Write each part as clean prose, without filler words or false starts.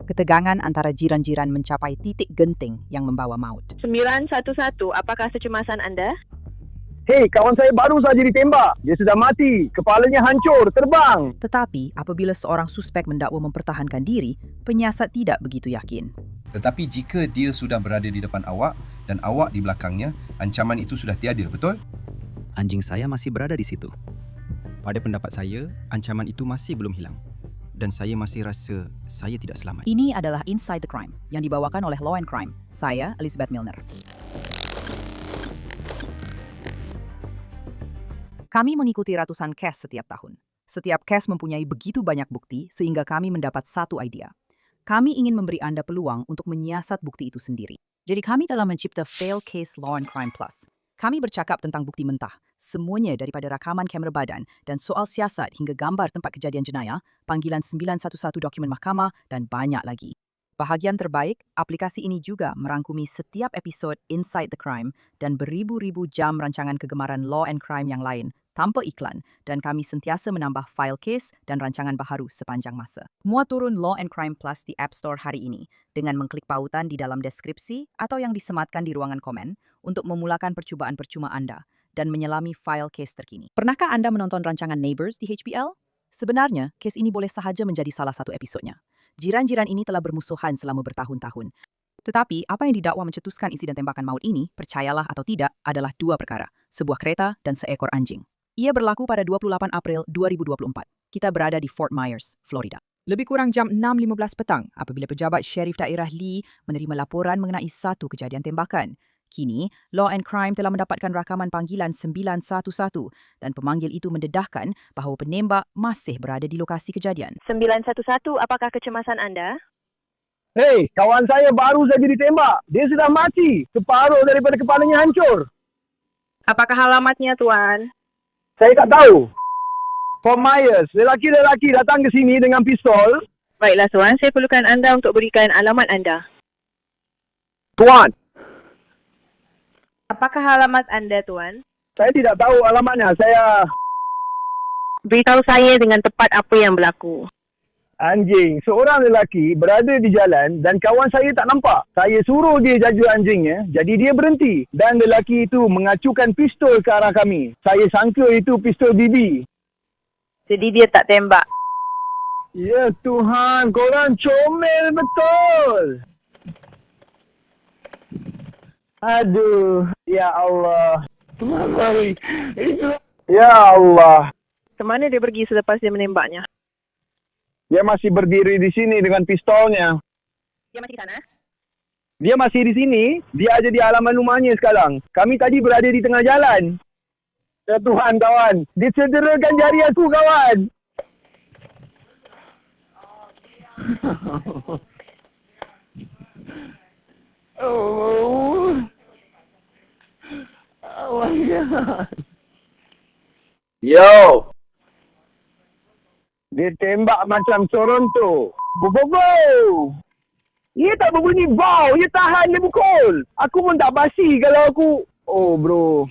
Ketegangan antara jiran-jiran mencapai titik genting yang membawa maut. 911, apakah kecemasan anda? Hei, kawan saya baru saja ditembak. Dia sudah mati. Kepalanya hancur, terbang. Tetapi apabila seorang suspek mendakwa mempertahankan diri, penyiasat tidak begitu yakin. Tetapi jika dia sudah berada di depan awak dan awak di belakangnya, ancaman itu sudah tiada, betul? Anjing saya masih berada di situ. Pada pendapat saya, ancaman itu masih belum hilang. Dan saya masih rasa saya tidak selamat. Ini adalah Inside the Crime yang dibawakan oleh Law and Crime. Saya, Elizabeth Milner. Kami mengikuti ratusan kes setiap tahun. Setiap kes mempunyai begitu banyak bukti sehingga kami mendapat satu idea. Kami ingin memberi Anda peluang untuk menyiasat bukti itu sendiri. Jadi kami telah mencipta Fail Case Law and Crime Plus. Kami bercakap tentang bukti mentah, semuanya daripada rakaman kamera badan dan soal siasat hingga gambar tempat kejadian jenayah, panggilan 911 dokumen mahkamah dan banyak lagi. Bahagian terbaik, aplikasi ini juga merangkumi setiap episod Inside the Crime dan beribu-ribu jam rancangan kegemaran Law and Crime yang lain tanpa iklan, dan kami sentiasa menambah file case dan rancangan baharu sepanjang masa. Muat turun Law and Crime Plus di App Store hari ini dengan mengklik pautan di dalam deskripsi atau yang disematkan di ruangan komen untuk memulakan percubaan percuma Anda dan menyelami file case terkini. Pernahkah Anda menonton rancangan Neighbours di HBO? Sebenarnya, case ini boleh sahaja menjadi salah satu episodnya. Jiran-jiran ini telah bermusuhan selama bertahun-tahun. Tetapi, apa yang didakwa mencetuskan insiden tembakan maut ini, percayalah atau tidak, adalah dua perkara, sebuah kereta dan seekor anjing. Ia berlaku pada 28 April 2024. Kita berada di Fort Myers, Florida. Lebih kurang jam 6.15 petang apabila pejabat Syarif Daerah Lee menerima laporan mengenai satu kejadian tembakan. Kini, Law and Crime telah mendapatkan rakaman panggilan 911 dan pemanggil itu mendedahkan bahawa penembak masih berada di lokasi kejadian. 911, apakah kecemasan anda? Hei, kawan saya baru saja ditembak. Dia sudah mati. Separuh daripada kepalanya hancur. Apakah alamatnya, Tuan? Saya tak tahu. Fort Myers, lelaki-lelaki datang ke sini dengan pistol. Baiklah, Tuan. Saya perlukan anda untuk berikan alamat anda. Tuan, Apakah alamat anda, Tuan? saya tidak tahu alamatnya. Saya Beritahu saya dengan tepat apa yang berlaku. anjing. Seorang lelaki berada di jalan dan kawan saya tak nampak. Saya suruh dia jaga anjingnya, jadi dia berhenti. Dan lelaki itu mengacukan pistol ke arah kami. Saya sangka itu pistol BB. Jadi dia tak tembak. Ya Tuhan, korang comel betul. Aduh, ya Allah. Ya Allah. Kemana dia pergi selepas dia menembaknya? Dia masih berdiri di sini dengan pistolnya. Dia masih di sana? Dia masih di sini. Dia ada di halaman rumahnya sekarang. Kami tadi berada di tengah jalan. Ya Tuhan, kawan. Dia cederakan jari aku, kawan. Oh my God. Yo. Dia tembak macam Toronto. Bo-bo-bo. Ia tak berbunyi bau. Ia tahan dia pukul. Aku pun tak basi kalau aku... Oh bro.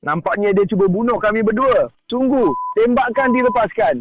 Nampaknya dia cuba bunuh kami berdua. Sungguh. Tembakan dilepaskan.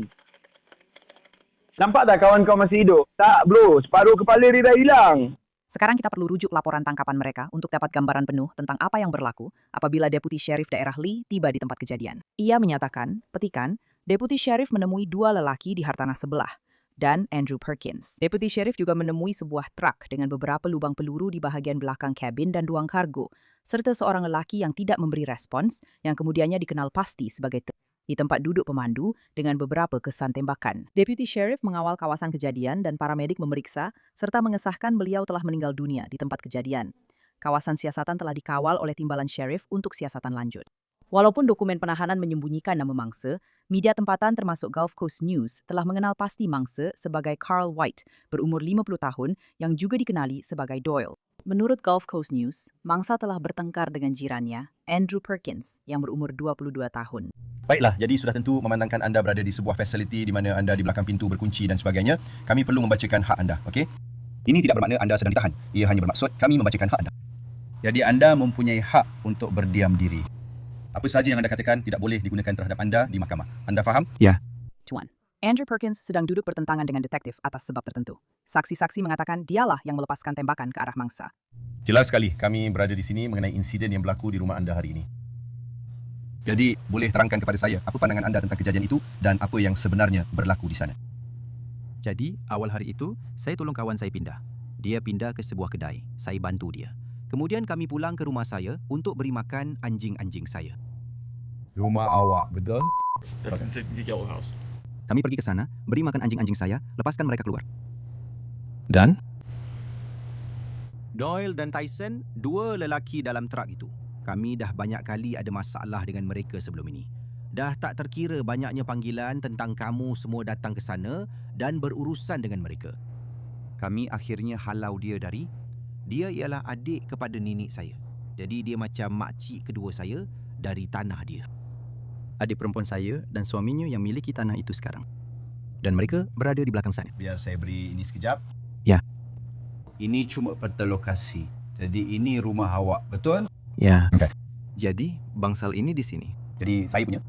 Nampak tak kawan kau masih hidup? Tak bro. Separuh kepala dia dah hilang. Sekarang kita perlu rujuk laporan tangkapan mereka untuk dapat gambaran penuh tentang apa yang berlaku apabila Deputi Syarif Daerah Lee tiba di tempat kejadian. Ia menyatakan, petikan, Deputi Syarif menemui dua lelaki di hartanah sebelah dan Andrew Perkins. Deputi Syarif juga menemui sebuah truk dengan beberapa lubang peluru di bahagian belakang kabin dan ruang kargo, serta seorang lelaki yang tidak memberi respons yang kemudiannya dikenal pasti sebagai di tempat duduk pemandu dengan beberapa kesan tembakan. Deputi Sheriff mengawal kawasan kejadian dan paramedik memeriksa serta mengesahkan beliau telah meninggal dunia di tempat kejadian. Kawasan siasatan telah dikawal oleh timbalan Sheriff untuk siasatan lanjut. Walaupun dokumen penahanan menyembunyikan nama mangsa, media tempatan termasuk Gulf Coast News telah mengenal pasti mangsa sebagai Carl White, berumur 50 tahun yang juga dikenali sebagai Doyle. Menurut Gulf Coast News, mangsa telah bertengkar dengan jirannya, Andrew Perkins, yang berumur 22 tahun. Baiklah, jadi sudah tentu memandangkan anda berada di sebuah fasiliti di mana anda di belakang pintu berkunci dan sebagainya. Kami perlu membacakan hak anda, okey? Ini tidak bermakna anda sedang ditahan. Ia hanya bermaksud kami membacakan hak anda. Jadi anda mempunyai hak untuk berdiam diri. Apa sahaja yang anda katakan tidak boleh digunakan terhadap anda di mahkamah. Anda faham? Ya. Tuan, Andrew Perkins sedang duduk bertentangan dengan detektif atas sebab tertentu. Saksi-saksi mengatakan dialah yang melepaskan tembakan ke arah mangsa. Jelas sekali kami berada di sini mengenai insiden yang berlaku di rumah anda hari ini. Jadi, boleh terangkan kepada saya apa pandangan anda tentang kejadian itu dan apa yang sebenarnya berlaku di sana? Jadi, awal hari itu, saya tolong kawan saya pindah. Dia pindah ke sebuah kedai. Saya bantu dia. Kemudian kami pulang ke rumah saya untuk beri makan anjing-anjing saya. Rumah awak, betul? The yellow house. Kami pergi ke sana, beri makan anjing-anjing saya, lepaskan mereka keluar. Dan? Doyle dan Tyson, dua lelaki dalam truk itu. Kami dah banyak kali ada masalah dengan mereka sebelum ini. Dah tak terkira banyaknya panggilan tentang kamu semua datang ke sana dan berurusan dengan mereka. Kami akhirnya halau dia dari... Dia ialah adik kepada nenek saya. Jadi dia macam makcik kedua saya dari tanah dia. Adik perempuan saya dan suaminya yang miliki tanah itu sekarang. Dan mereka berada di belakang sana. Biar saya beri ini sekejap. Ya. Ini cuma peta lokasi. Jadi ini rumah awak, betul? Ya. Okay. Jadi, bangsal ini di sini. Jadi saya punya.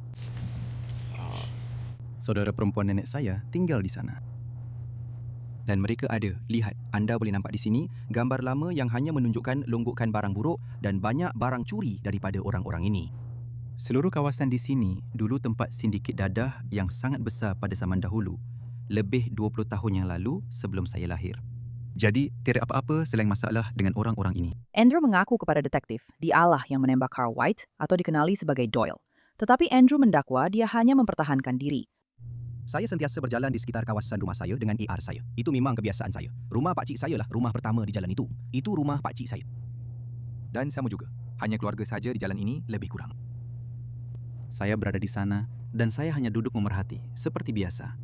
Saudara perempuan nenek saya tinggal di sana. Dan mereka ada, lihat, anda boleh nampak di sini, gambar lama yang hanya menunjukkan longgokan barang buruk dan banyak barang curi daripada orang-orang ini. Seluruh kawasan di sini dulu tempat sindiket dadah yang sangat besar pada zaman dahulu, lebih 20 tahun yang lalu sebelum saya lahir. Jadi, tiada apa-apa selain masalah dengan orang-orang ini. Andrew mengaku kepada detektif dialah yang menembak Carl White atau dikenali sebagai Doyle. Tetapi Andrew mendakwa dia hanya mempertahankan diri. Saya sentiasa berjalan di sekitar kawasan rumah saya dengan AR saya. Itu memang kebiasaan saya. Rumah pakcik saya lah rumah pertama di jalan itu. Itu rumah pakcik saya. Dan sama juga, hanya keluarga saja di jalan ini lebih kurang. Saya berada di sana dan saya hanya duduk memerhati, seperti biasa.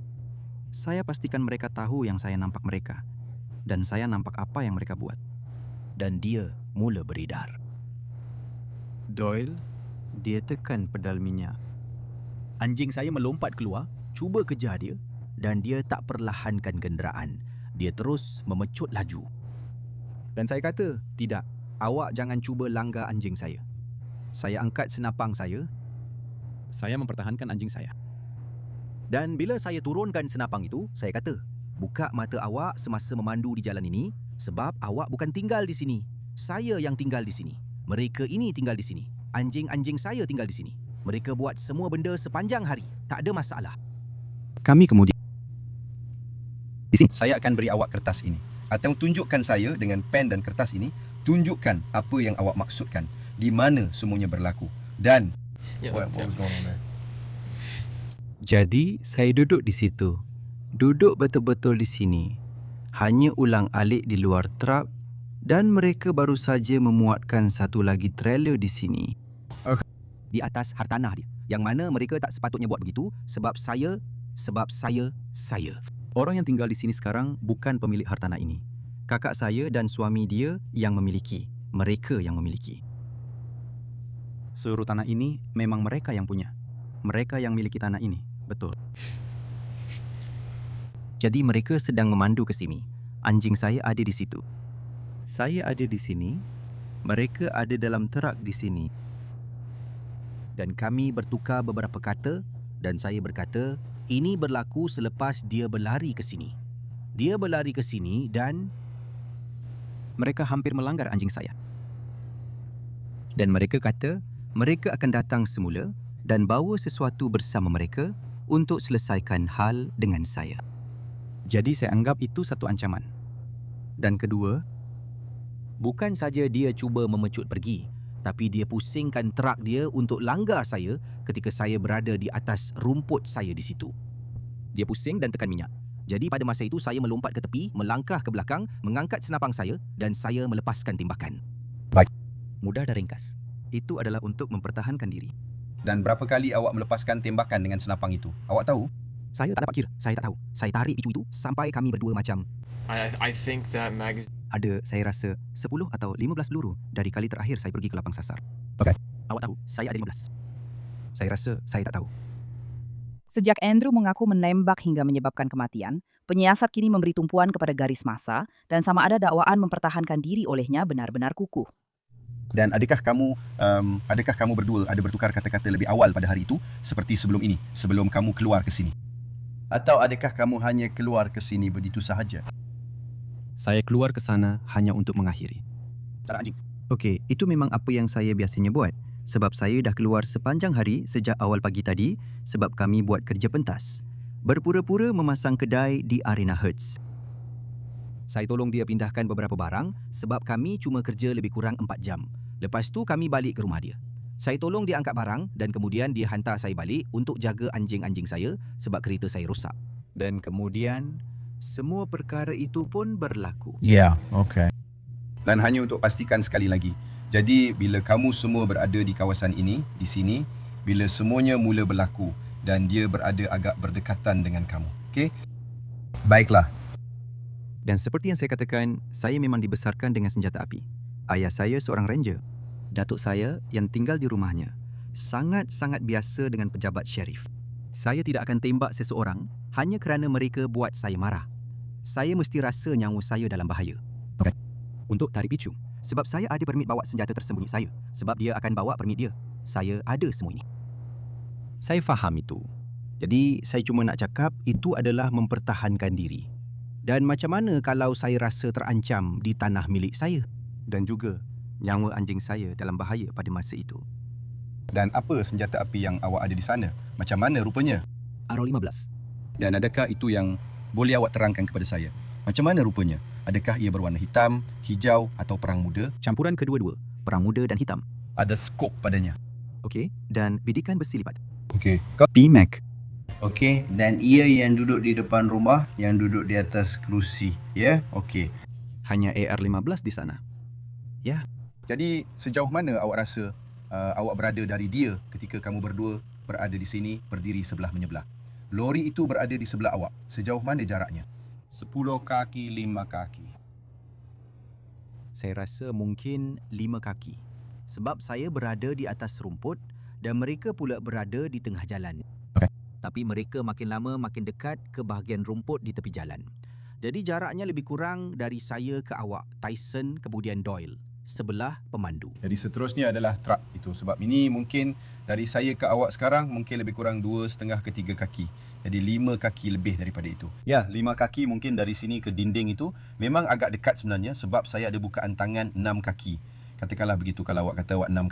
Saya pastikan mereka tahu yang saya nampak mereka. Dan saya nampak apa yang mereka buat. Dan dia mula beredar. Doyle, dia tekan pedal minyak. Anjing saya melompat keluar, cuba kejar dia dan dia tak perlahankan kenderaan. Dia terus memecut laju. Dan saya kata, tidak, awak jangan cuba langgar anjing saya. Saya angkat senapang saya. Saya mempertahankan anjing saya. Dan bila saya turunkan senapang itu, saya kata, buka mata awak semasa memandu di jalan ini sebab awak bukan tinggal di sini. Saya yang tinggal di sini. Mereka ini tinggal di sini. Anjing-anjing saya tinggal di sini. Mereka buat semua benda sepanjang hari. Tak ada masalah. Kami kemudian... Di sini saya akan beri awak kertas ini. Atau tunjukkan saya dengan pen dan kertas ini. Tunjukkan apa yang awak maksudkan. Di mana semuanya berlaku. Dan... What was going on there? Jadi, saya duduk di situ. Duduk betul-betul di sini. Hanya ulang-alik di luar truk dan mereka baru saja memuatkan satu lagi trailer di sini. Di atas hartanah dia. Yang mana mereka tak sepatutnya buat begitu sebab saya. Orang yang tinggal di sini sekarang bukan pemilik hartanah ini. Kakak saya dan suami dia yang memiliki. Mereka yang memiliki. Seluruh tanah ini memang mereka yang punya. Mereka yang miliki tanah ini. Betul. Jadi mereka sedang memandu ke sini. Anjing saya ada di situ. Saya ada di sini. Mereka ada dalam truk di sini. Dan kami bertukar beberapa kata dan saya berkata, ini berlaku selepas dia berlari ke sini. Dia berlari ke sini dan mereka hampir melanggar anjing saya. Dan mereka kata, mereka akan datang semula dan bawa sesuatu bersama mereka untuk selesaikan hal dengan saya. Jadi saya anggap itu satu ancaman. Dan kedua, bukan saja dia cuba memecut pergi, tapi dia pusingkan truk dia untuk langgar saya ketika saya berada di atas rumput saya di situ. Dia pusing dan tekan minyak. Jadi pada masa itu saya melompat ke tepi, melangkah ke belakang, mengangkat senapang saya dan saya melepaskan tembakan. Baik. Mudah dan ringkas. Itu adalah untuk mempertahankan diri. Dan berapa kali awak melepaskan tembakan dengan senapang itu? Awak tahu? Saya tak dapat kira. Saya tak tahu. Saya tarik picu itu sampai kami berdua macam... I think that magazine. Ada, saya rasa, 10 atau 15 peluru dari kali terakhir saya pergi ke lapang sasar. Okey. Awak tahu, saya ada 15. Saya rasa, saya tak tahu. Sejak Andrew mengaku menembak hingga menyebabkan kematian, penyiasat kini memberi tumpuan kepada garis massa dan sama ada dakwaan mempertahankan diri olehnya benar-benar kukuh. Dan adakah kamu berdua ada bertukar kata-kata lebih awal pada hari itu seperti sebelum ini, sebelum kamu keluar ke sini? Atau adakah kamu hanya keluar ke sini begitu sahaja? Saya keluar ke sana hanya untuk mengakhiri. Tak nak anjing. Okey, itu memang apa yang saya biasanya buat. Sebab saya dah keluar sepanjang hari sejak awal pagi tadi sebab kami buat kerja pentas. Berpura-pura memasang kedai di Arena Hertz. Saya tolong dia pindahkan beberapa barang sebab kami cuma kerja lebih kurang 4 jam. Lepas tu kami balik ke rumah dia. Saya tolong dia angkat barang dan kemudian dia hantar saya balik untuk jaga anjing-anjing saya sebab kereta saya rosak. Dan kemudian semua perkara itu pun berlaku. Yeah, okay. Dan hanya untuk pastikan sekali lagi. Jadi bila kamu semua berada di kawasan ini, di sini, bila semuanya mula berlaku dan dia berada agak berdekatan dengan kamu. Okey? Baiklah. Dan seperti yang saya katakan, saya memang dibesarkan dengan senjata api. Ayah saya seorang ranger. Datuk saya yang tinggal di rumahnya sangat-sangat biasa dengan pejabat syarif. Saya tidak akan tembak seseorang hanya kerana mereka buat saya marah. Saya mesti rasa nyawa saya dalam bahaya. Okay. Untuk tarik picu, sebab saya ada permit bawa senjata tersembunyi saya. Sebab dia akan bawa permit dia. Saya ada semua ini. Saya faham itu. Jadi saya cuma nak cakap itu adalah mempertahankan diri. Dan macam mana kalau saya rasa terancam di tanah milik saya? Dan juga nyawa anjing saya dalam bahaya pada masa itu. Dan apa senjata api yang awak ada di sana? Macam mana rupanya? RO15. Dan adakah itu yang boleh awak terangkan kepada saya? Macam mana rupanya? Adakah ia berwarna hitam, hijau atau perang muda? Campuran kedua-dua, perang muda dan hitam. Ada skop padanya. Okey, dan bidikan besi lipat. Okey. BMAC. Okey, dan ia yang duduk di depan rumah, yang duduk di atas kerusi. Ya, okey. Hanya AR-15 di sana. Ya. Jadi sejauh mana awak rasa awak berada dari dia ketika kamu berdua berada di sini berdiri sebelah menyebelah? Lori itu berada di sebelah awak. Sejauh mana jaraknya? 10 kaki, 5 kaki. Saya rasa mungkin 5 kaki. Sebab saya berada di atas rumput dan mereka pula berada di tengah jalan. Okay. Tapi mereka makin lama makin dekat ke bahagian rumput di tepi jalan. Jadi jaraknya lebih kurang dari saya ke awak, Tyson kemudian Doyle, sebelah pemandu. Jadi seterusnya adalah truk itu. Sebab ini mungkin dari saya ke awak sekarang mungkin lebih kurang 2,5 ke 3 kaki. Jadi 5 kaki lebih daripada itu. Ya, 5 kaki mungkin dari sini ke dinding itu memang agak dekat sebenarnya sebab saya ada bukaan tangan 6 kaki. Katakanlah begitu kalau awak kata awak 6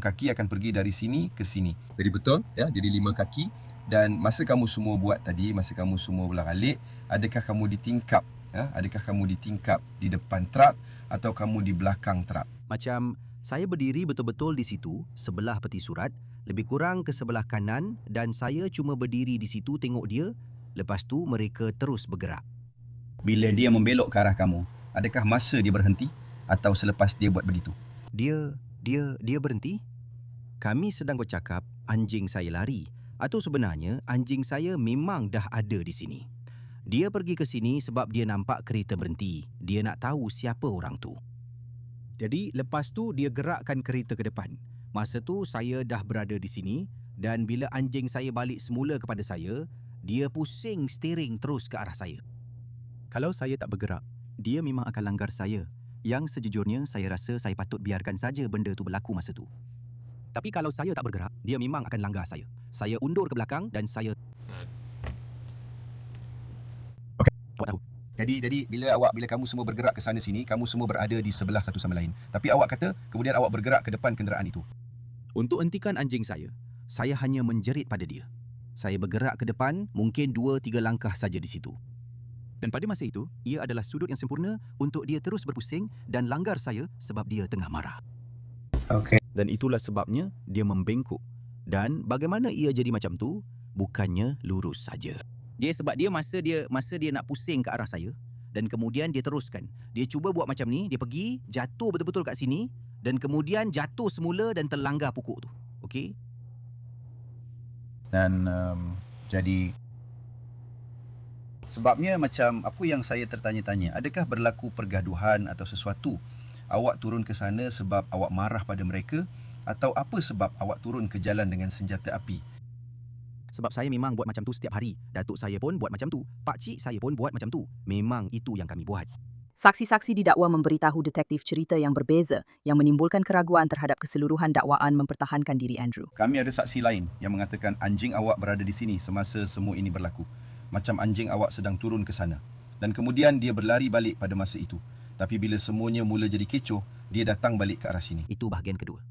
kaki akan pergi dari sini ke sini. Jadi betul, ya, jadi 5 kaki. Dan masa kamu semua buat tadi, masa kamu semua belah-alik, adakah kamu ditingkap? Ya? Adakah kamu ditingkap di depan truk atau kamu di belakang truk? Macam saya berdiri betul-betul di situ, sebelah peti surat, lebih kurang ke sebelah kanan dan saya cuma berdiri di situ tengok dia, lepas tu mereka terus bergerak. Bila dia membelok ke arah kamu, adakah masa dia berhenti atau selepas dia buat begitu? Dia berhenti. Kami sedang bercakap, anjing saya lari. Atau sebenarnya anjing saya memang dah ada di sini. Dia pergi ke sini sebab dia nampak kereta berhenti. Dia nak tahu siapa orang tu. Jadi lepas tu dia gerakkan kereta ke depan. Masa tu saya dah berada di sini dan bila anjing saya balik semula kepada saya, dia pusing steering terus ke arah saya. Kalau saya tak bergerak, dia memang akan langgar saya. Yang sejujurnya saya rasa saya patut biarkan saja benda tu berlaku masa tu. Tapi kalau saya tak bergerak, dia memang akan langgar saya. Saya undur ke belakang dan saya... Okey. Awak tahu. Jadi bila kamu semua bergerak ke sana sini, kamu semua berada di sebelah satu sama lain. Tapi awak kata kemudian awak bergerak ke depan kenderaan itu. Untuk hentikan anjing saya hanya menjerit pada dia. Saya bergerak ke depan, mungkin 2-3 langkah saja di situ. Dan pada masa itu, ia adalah sudut yang sempurna untuk dia terus berpusing dan langgar saya sebab dia tengah marah. Okey. Dan itulah sebabnya dia membengkok. Dan bagaimana ia jadi macam tu? Bukannya lurus saja. Sebab dia masa dia nak pusing ke arah saya dan kemudian dia teruskan. Dia cuba buat macam ni, dia pergi jatuh betul-betul kat sini dan kemudian jatuh semula dan terlanggar pokok tu. Okey? Dan jadi sebabnya macam apa yang saya tertanya-tanya, adakah berlaku pergaduhan atau sesuatu? Awak turun ke sana sebab awak marah pada mereka atau apa sebab awak turun ke jalan dengan senjata api? Sebab saya memang buat macam tu setiap hari. Datuk saya pun buat macam tu. Pakcik saya pun buat macam tu. Memang itu yang kami buat. Saksi-saksi didakwa memberitahu detektif cerita yang berbeza yang menimbulkan keraguan terhadap keseluruhan dakwaan mempertahankan diri Andrew. Kami ada saksi lain yang mengatakan anjing awak berada di sini semasa semua ini berlaku. macam anjing awak sedang turun ke sana. Dan kemudian dia berlari balik pada masa itu. Tapi bila semuanya mula jadi kecoh, dia datang balik ke arah sini. Itu bahagian kedua.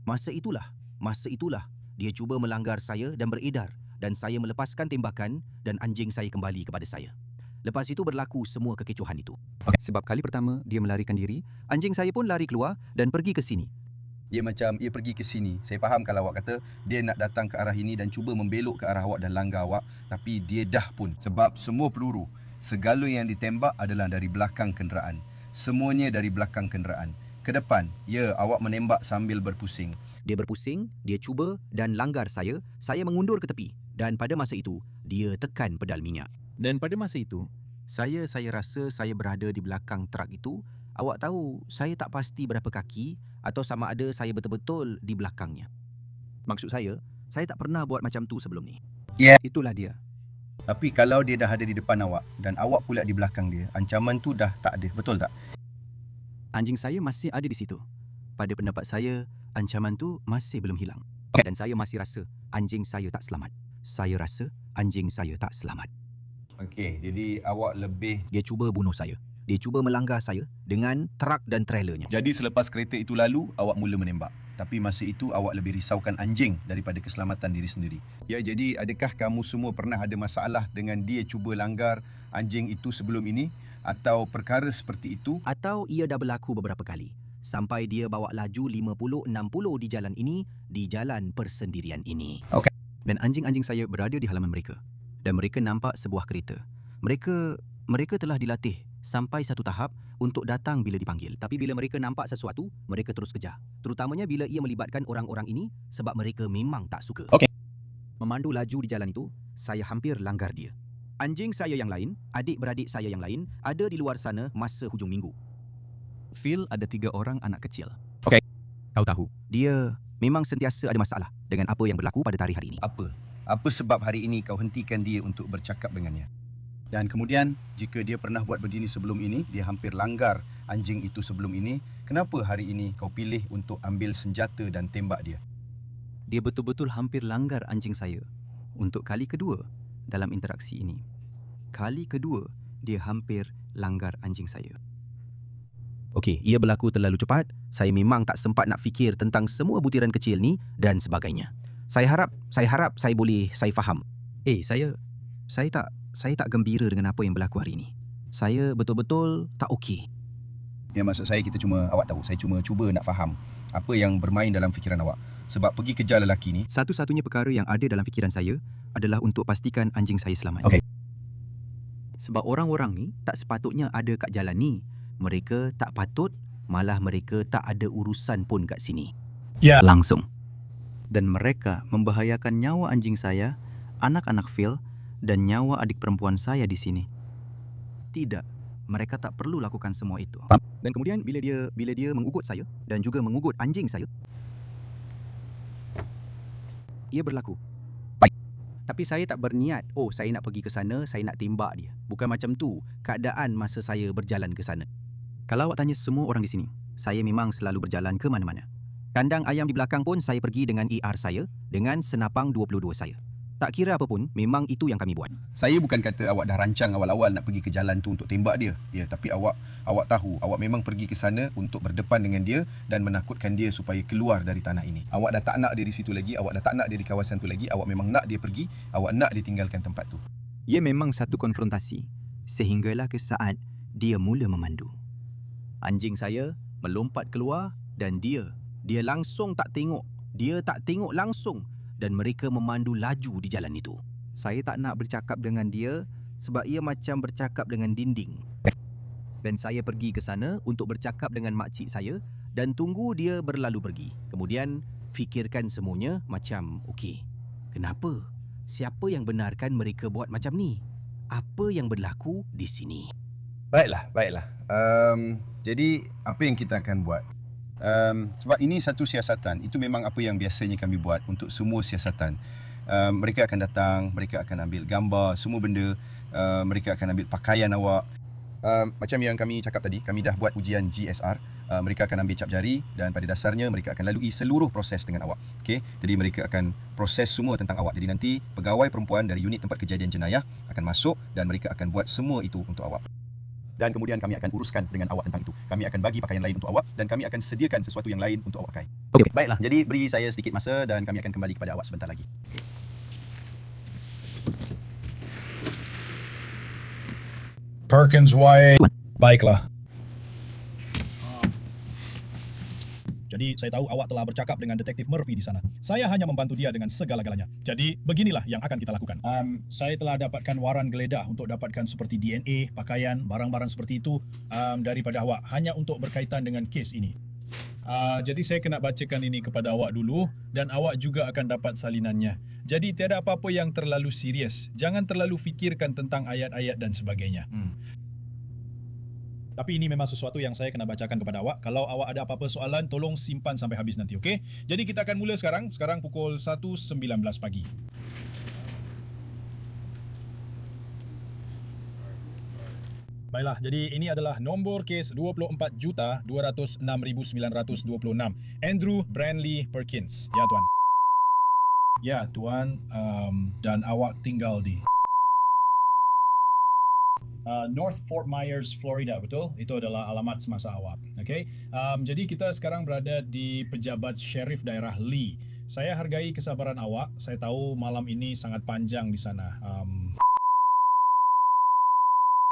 Masa itulah dia cuba melanggar saya dan beredar, dan saya melepaskan tembakan dan anjing saya kembali kepada saya. Lepas itu berlaku semua kekecohan itu. Sebab kali pertama dia melarikan diri, anjing saya pun lari keluar dan pergi ke sini. Dia pergi ke sini. Saya faham kalau awak kata dia nak datang ke arah ini dan cuba membelok ke arah awak dan langgar awak. Tapi dia dah pun. Sebab semua peluru, segala yang ditembak adalah dari belakang kenderaan. Semuanya dari belakang kenderaan. Ke depan, ya, awak menembak sambil berpusing. Dia berpusing, dia cuba dan langgar saya mengundur ke tepi. Dan pada masa itu, dia tekan pedal minyak. Dan pada masa itu, saya rasa saya berada di belakang truk itu. Awak tahu, saya tak pasti berapa kaki atau sama ada saya betul-betul di belakangnya. Maksud saya tak pernah buat macam tu sebelum ni. Ya. Itulah dia. Tapi kalau dia dah ada di depan awak dan awak pula di belakang dia, ancaman tu dah tak ada, betul tak? Anjing saya masih ada di situ. Pada pendapat saya, ancaman tu masih belum hilang. Dan saya masih rasa anjing saya tak selamat. Saya rasa anjing saya tak selamat. Okey, jadi awak lebih... Dia cuba bunuh saya. Dia cuba melanggar saya dengan truk dan trailernya. Jadi selepas kereta itu lalu, awak mula menembak. Tapi masa itu awak lebih risaukan anjing daripada keselamatan diri sendiri. Ya, jadi adakah kamu semua pernah ada masalah dengan dia cuba langgar anjing itu sebelum ini? Atau perkara seperti itu? Atau ia dah berlaku beberapa kali. Sampai dia bawa laju 50-60 di jalan ini, di jalan persendirian ini. Okey. Dan anjing-anjing saya berada di halaman mereka. Dan mereka nampak sebuah kereta. Mereka telah dilatih sampai satu tahap untuk datang bila dipanggil. Tapi bila mereka nampak sesuatu, mereka terus kejar. Terutamanya bila ia melibatkan orang-orang ini sebab mereka memang tak suka. Okey. Memandu laju di jalan itu, saya hampir langgar dia. Anjing saya yang lain, adik-beradik saya yang lain ada di luar sana masa hujung minggu. Phil ada 3 orang anak kecil. Okey. Kau tahu, dia memang sentiasa ada masalah dengan apa yang berlaku pada tarikh hari ini. Apa? Apa sebab hari ini kau hentikan dia untuk bercakap dengannya? Dan kemudian, jika dia pernah buat begini sebelum ini, dia hampir langgar anjing itu sebelum ini, kenapa hari ini kau pilih untuk ambil senjata dan tembak dia? Dia betul-betul hampir langgar anjing saya untuk kali kedua dalam interaksi ini. Kali kedua, dia hampir langgar anjing saya. Okey, ia berlaku terlalu cepat. Saya memang tak sempat nak fikir tentang semua butiran kecil ni dan sebagainya. Saya harap saya faham. Saya tak gembira dengan apa yang berlaku hari ini. Saya betul-betul tak okey. Ya, maksud saya awak tahu, saya cuba nak faham apa yang bermain dalam fikiran awak. Sebab pergi kejar lelaki ni, Satu-satunya perkara yang ada dalam fikiran saya adalah untuk pastikan anjing saya selamat. Okey. Sebab orang-orang ni tak sepatutnya ada kat jalan ni. Mereka tak patut, malah mereka tak ada urusan pun kat sini. Ya. Langsung. Dan mereka membahayakan nyawa anjing saya, anak-anak Phil dan nyawa adik perempuan saya di sini. Tidak, mereka tak perlu lakukan semua itu. Dan kemudian bila dia mengugut saya dan juga mengugut anjing saya, ia berlaku. Tapi saya tak berniat, saya nak pergi ke sana, saya nak tembak dia. Bukan macam tu keadaan masa saya berjalan ke sana. Kalau awak tanya semua orang di sini, saya memang selalu berjalan ke mana-mana. Kandang ayam di belakang pun saya pergi dengan ER saya, dengan senapang 22 saya. Tak kira apa pun, memang itu yang kami buat. saya bukan kata awak dah rancang awal-awal nak pergi ke jalan tu untuk tembak dia. Ya, tapi awak tahu, awak memang pergi ke sana untuk berdepan dengan dia dan menakutkan dia supaya keluar dari tanah ini. Awak dah tak nak dia di situ lagi, awak dah tak nak dia di kawasan tu lagi, awak memang nak dia pergi, awak nak dia tinggalkan tempat tu. Ia memang satu konfrontasi, sehinggalah ke saat dia mula memandu. Anjing saya melompat keluar dan dia langsung tak tengok. Dia tak tengok langsung dan mereka memandu laju di jalan itu. Saya tak nak bercakap dengan dia sebab ia macam bercakap dengan dinding. Dan saya pergi ke sana untuk bercakap dengan makcik saya dan tunggu dia berlalu pergi. Kemudian fikirkan semuanya macam okey. Kenapa? Siapa yang benarkan mereka buat macam ni? Apa yang berlaku di sini? Baiklah. Jadi apa yang kita akan buat? Sebab ini satu siasatan. Itu memang apa yang biasanya kami buat untuk semua siasatan. Mereka akan datang, mereka akan ambil gambar, semua benda. Mereka akan ambil pakaian awak. Macam yang kami cakap tadi, kami dah buat ujian GSR. Mereka akan ambil cap jari dan pada dasarnya mereka akan lalui seluruh proses dengan awak. Okey, jadi mereka akan proses semua tentang awak. Jadi nanti pegawai perempuan dari unit tempat kejadian jenayah akan masuk dan mereka akan buat semua itu untuk awak. Dan kemudian kami akan uruskan dengan awak tentang itu. Kami akan bagi pakaian lain untuk awak dan kami akan sediakan sesuatu yang lain untuk awak pakai. Okey. Baiklah, jadi beri saya sedikit masa dan kami akan kembali kepada awak sebentar lagi. Perkins YA. Baiklah. Jadi saya tahu awak telah bercakap dengan detektif Murphy di sana. Saya hanya membantu dia dengan segala-galanya. Jadi beginilah yang akan kita lakukan. Saya telah dapatkan waran geledah untuk dapatkan seperti DNA, pakaian, barang-barang seperti itu daripada awak hanya untuk berkaitan dengan kes ini. Jadi saya kena bacakan ini kepada awak dulu dan awak juga akan dapat salinannya. Jadi tiada apa-apa yang terlalu serius. Jangan terlalu fikirkan tentang ayat-ayat dan sebagainya. Tapi ini memang sesuatu yang saya kena bacakan kepada awak. Kalau awak ada apa-apa soalan, tolong simpan sampai habis nanti, okey? Jadi kita akan mula sekarang. Sekarang pukul 1.19 pagi. Baiklah, jadi ini adalah nombor kes 24,206,926. Andrew Brantley Perkins. Ya, Tuan. Ya, Tuan. Dan awak tinggal di North Fort Myers, Florida, betul? Itu adalah alamat semasa awak. Okay? Jadi kita sekarang berada di pejabat sheriff daerah Lee. Saya hargai kesabaran awak. Saya tahu malam ini sangat panjang di sana.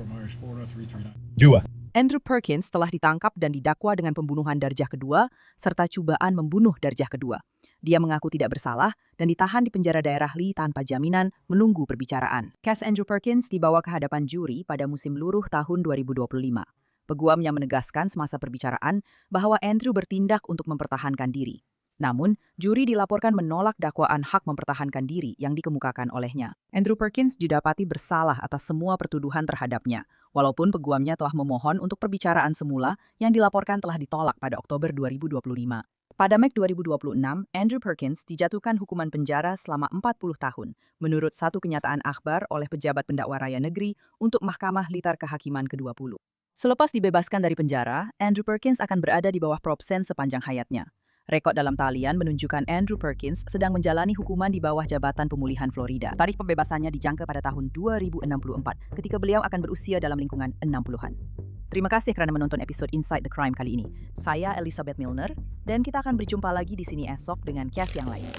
Fort Myers, Florida 339. 2. Andrew Perkins telah ditangkap dan didakwa dengan pembunuhan darjah kedua serta cubaan membunuh darjah kedua. Dia mengaku tidak bersalah dan ditahan di penjara daerah Lee tanpa jaminan menunggu perbicaraan. Kes Andrew Perkins dibawa ke hadapan juri pada musim luruh tahun 2025. Peguamnya menegaskan semasa perbicaraan bahwa Andrew bertindak untuk mempertahankan diri. Namun, juri dilaporkan menolak dakwaan hak mempertahankan diri yang dikemukakan olehnya. Andrew Perkins didapati bersalah atas semua pertuduhan terhadapnya, walaupun peguamnya telah memohon untuk perbicaraan semula yang dilaporkan telah ditolak pada Oktober 2025. Pada Mei 2026, Andrew Perkins dijatuhkan hukuman penjara selama 40 tahun, menurut satu kenyataan akhbar oleh pejabat pendakwa raya negeri untuk Mahkamah Litar Kehakiman ke-20. Selepas dibebaskan dari penjara, Andrew Perkins akan berada di bawah propsen sepanjang hayatnya. Rekod dalam talian menunjukkan Andrew Perkins sedang menjalani hukuman di bawah Jabatan Pemulihan Florida. Tarikh pembebasannya dijangka pada tahun 2064, ketika beliau akan berusia dalam lingkungan 60-an. Terima kasih kerana menonton episode Inside the Crime kali ini. Saya Elizabeth Milner, dan kita akan berjumpa lagi di sini esok dengan kes yang lain.